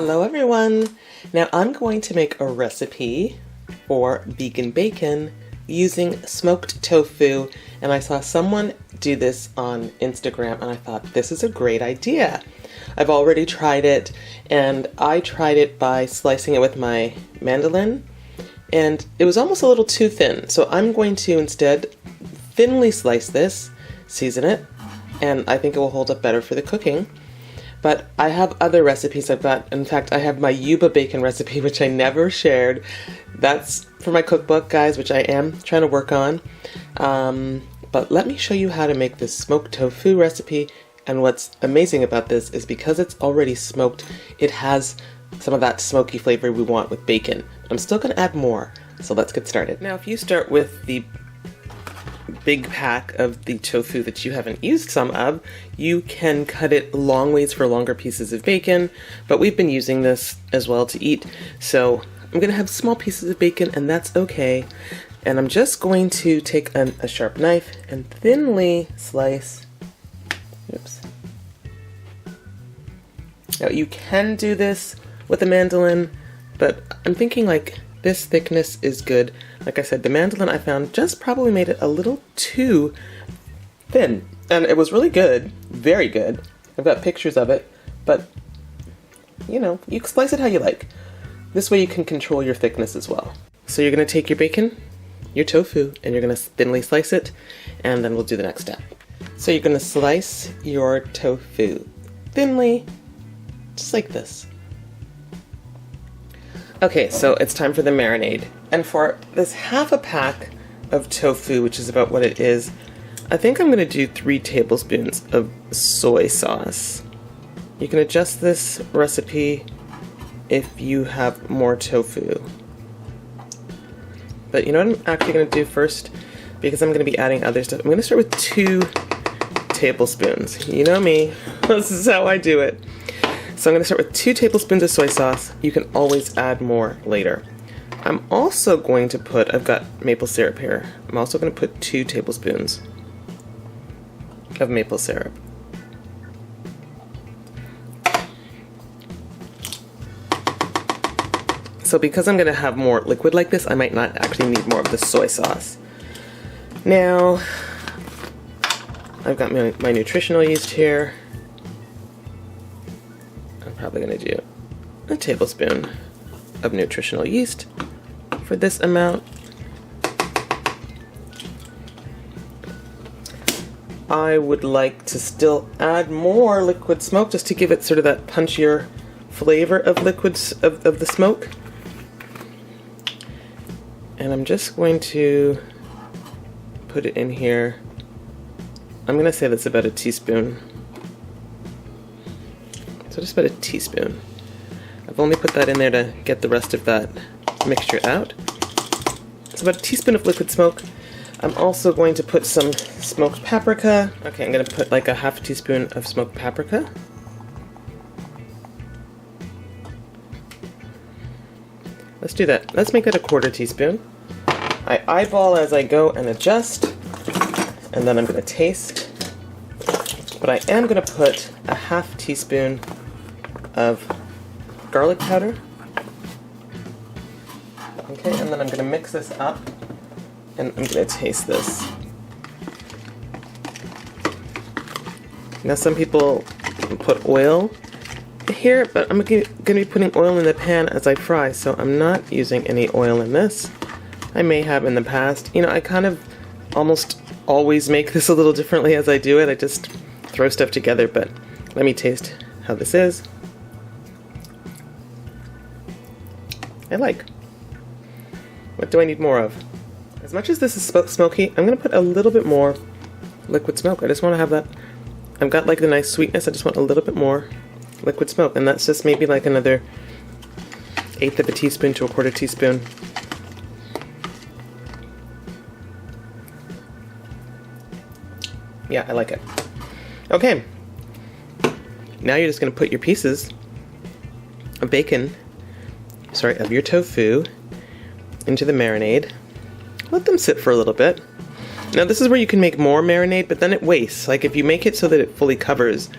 Hello everyone! Now I'm going to make a recipe for vegan bacon using smoked tofu, and I saw someone do this on Instagram and I thought this is a great idea. I've already tried it, and I tried it by slicing it with my mandolin, and it was almost a little too thin, so I'm going to instead thinly slice this, season it, and I think it will hold up better for the cooking. But I have other recipes I've got. In fact, I have my Yuba bacon recipe, which I never shared. That's for my cookbook, guys, which I am trying to work on. But let me show you how to make this smoked tofu recipe. And what's amazing about this is because it's already smoked, it has some of that smoky flavor we want with bacon. I'm still going to add more, so let's get started. Now, if you start with the big pack of the tofu that you haven't used some of, you can cut it long ways for longer pieces of bacon, but we've been using this as well to eat, so I'm going to have small pieces of bacon, and that's okay. And I'm just going to take a sharp knife and thinly slice. Oops. Now you can do this with a mandolin, but I'm thinking like this thickness is good. Like I said, the mandolin I found just probably made it a little too thin, and it was really good, very good. I've got pictures of it, but you know, you can slice it how you like. This way you can control your thickness as well. So you're gonna take your bacon, your tofu, and you're gonna thinly slice it, and then we'll do the next step. So you're gonna slice your tofu thinly, just like this. Okay, so it's time for the marinade. And for this half a pack of tofu, which is about what it is, I think I'm gonna do 3 tablespoons of soy sauce. You can adjust this recipe if you have more tofu. But you know what I'm actually gonna do first? Because I'm gonna be adding other stuff. I'm gonna start with 2 tablespoons. You know me, this is how I do it. So I'm going to start with 2 tablespoons of soy sauce. You can always add more later. I'm also going to put, I've got maple syrup here. I'm also going to put 2 tablespoons of maple syrup. So because I'm going to have more liquid like this, I might not actually need more of the soy sauce. Now, I've got my nutritional yeast here. Probably going to do a tablespoon of nutritional yeast for this amount. I would like to still add more liquid smoke just to give it sort of that punchier flavor of liquids of the smoke. And I'm just going to put it in here. I'm going to say that's about a teaspoon. So just about a teaspoon. I've only put that in there to get the rest of that mixture out. It's about a teaspoon of liquid smoke. I'm also going to put some smoked paprika. Okay, I'm going to put like a half teaspoon of smoked paprika. Let's do that. Let's make that a 1/4 teaspoon. I eyeball as I go and adjust, and then I'm going to taste. But I am going to put a half teaspoon of garlic powder. Okay, and then I'm going to mix this up, and I'm going to taste this. Now some people put oil here, but I'm going to be putting oil in the pan as I fry, so I'm not using any oil in this. I may have in the past. You know, I kind of almost always make this a little differently as I do it. I just throw stuff together, but let me taste how this is. I like. What do I need more of? As much as this is smoky, I'm going to put a little bit more liquid smoke. I just want to have that. I've got like the nice sweetness. I just want a little bit more liquid smoke, and that's just maybe like another 1/8 of a teaspoon to a 1/4 teaspoon. Yeah, I like it. Okay. Now you're just going to put your pieces of bacon, of your tofu, into the marinade. Let them sit for a little bit. Now this is where you can make more marinade, but then it wastes. Like if you make it so that it fully covers,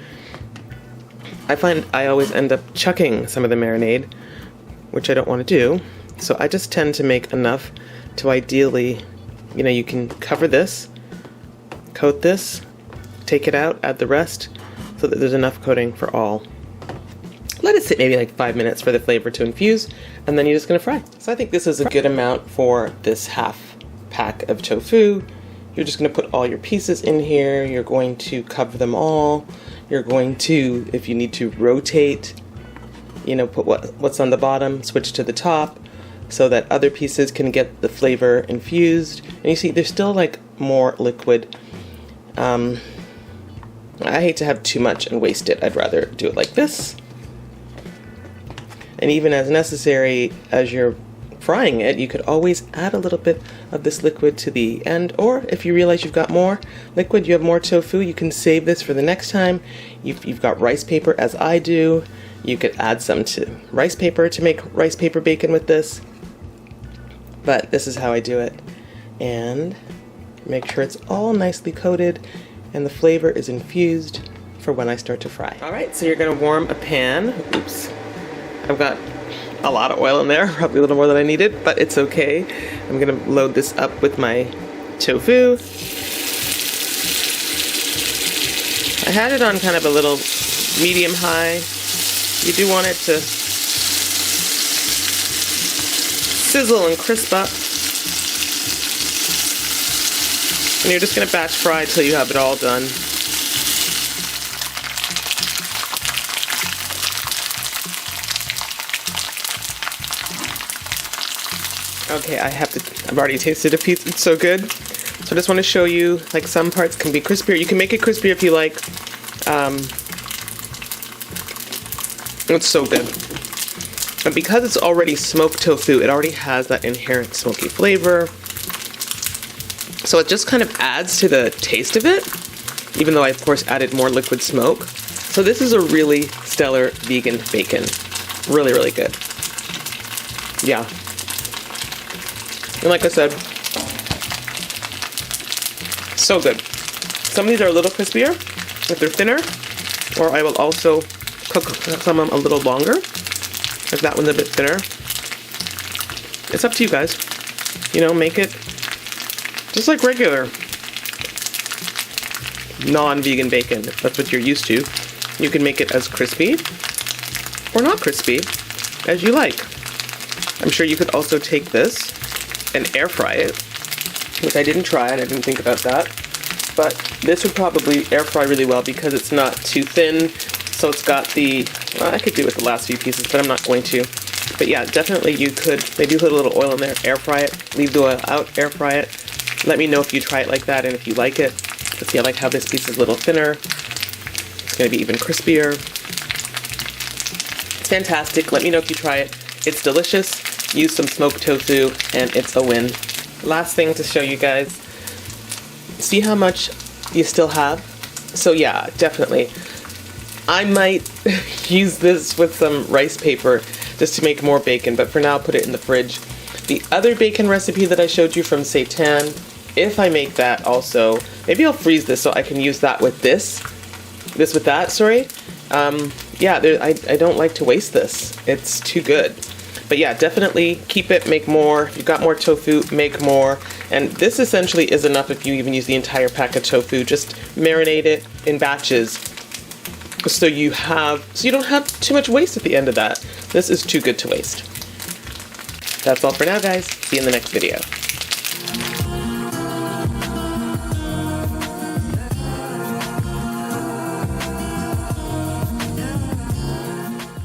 I find I always end up chucking some of the marinade, which I don't want to do. So I just tend to make enough to ideally, you know, you can cover this, coat this, take it out, add the rest, so that there's enough coating for all. Let it sit maybe like 5 minutes for the flavor to infuse, and then you're just gonna fry. So I think this is a good amount for this half pack of tofu. You're just gonna put all your pieces in here. You're going to cover them all. You're going to, if you need to, rotate, you know, put what's on the bottom, switch to the top, so that other pieces can get the flavor infused. And you see, there's still like more liquid. I hate to have too much and waste it. I'd rather do it like this. And even as necessary, as you're frying it, you could always add a little bit of this liquid to the end, or if you realize you've got more liquid, you have more tofu, you can save this for the next time. You've got rice paper, as I do. You could add some to rice paper to make rice paper bacon with this. But this is how I do it. And make sure it's all nicely coated and the flavor is infused for when I start to fry. All right, so you're gonna warm a pan. Oops, I've got a lot of oil in there, probably a little more than I needed, but it's okay. I'm gonna load this up with my tofu. I had it on kind of a little medium high. You do want it to sizzle and crisp up. And you're just gonna batch fry till you have it all done. Okay, I've already tasted a piece, it's so good. So I just want to show you, like, some parts can be crispier. You can make it crispier if you like. It's so good. And because it's already smoked tofu, it already has that inherent smoky flavor. So it just kind of adds to the taste of it, even though I, of course, added more liquid smoke. So this is a really stellar vegan bacon. Really, really good. Yeah. And like I said, so good. Some of these are a little crispier if they're thinner, or I will also cook some of them a little longer if that one's a bit thinner. It's up to you guys. You know, make it just like regular non-vegan bacon, if that's what you're used to. You can make it as crispy or not crispy as you like. I'm sure you could also take this and air fry it, which I didn't try and I didn't think about that. But this would probably air fry really well because it's not too thin. So it's got the, well, I could do it with the last few pieces, but I'm not going to. But yeah, definitely you could maybe put a little oil in there, air fry it, leave the oil out, air fry it. Let me know if you try it like that and if you like it. But see, I like how this piece is a little thinner. It's gonna be even crispier. It's fantastic. Let me know if you try it. It's delicious. Use some smoked tofu and it's a win. Last thing to show you guys. See how much you still have? So yeah, definitely. I might use this with some rice paper just to make more bacon, but for now, put it in the fridge. The other bacon recipe that I showed you from Seitan, if I make that also, maybe I'll freeze this so I can use that with this with that, sorry. Yeah, I don't like to waste this. It's too good. But yeah, definitely keep it, make more. If you've got more tofu, make more. And this essentially is enough if you even use the entire pack of tofu. Just marinate it in batches so you don't have too much waste at the end of that. This is too good to waste. That's all for now, guys. See you in the next video.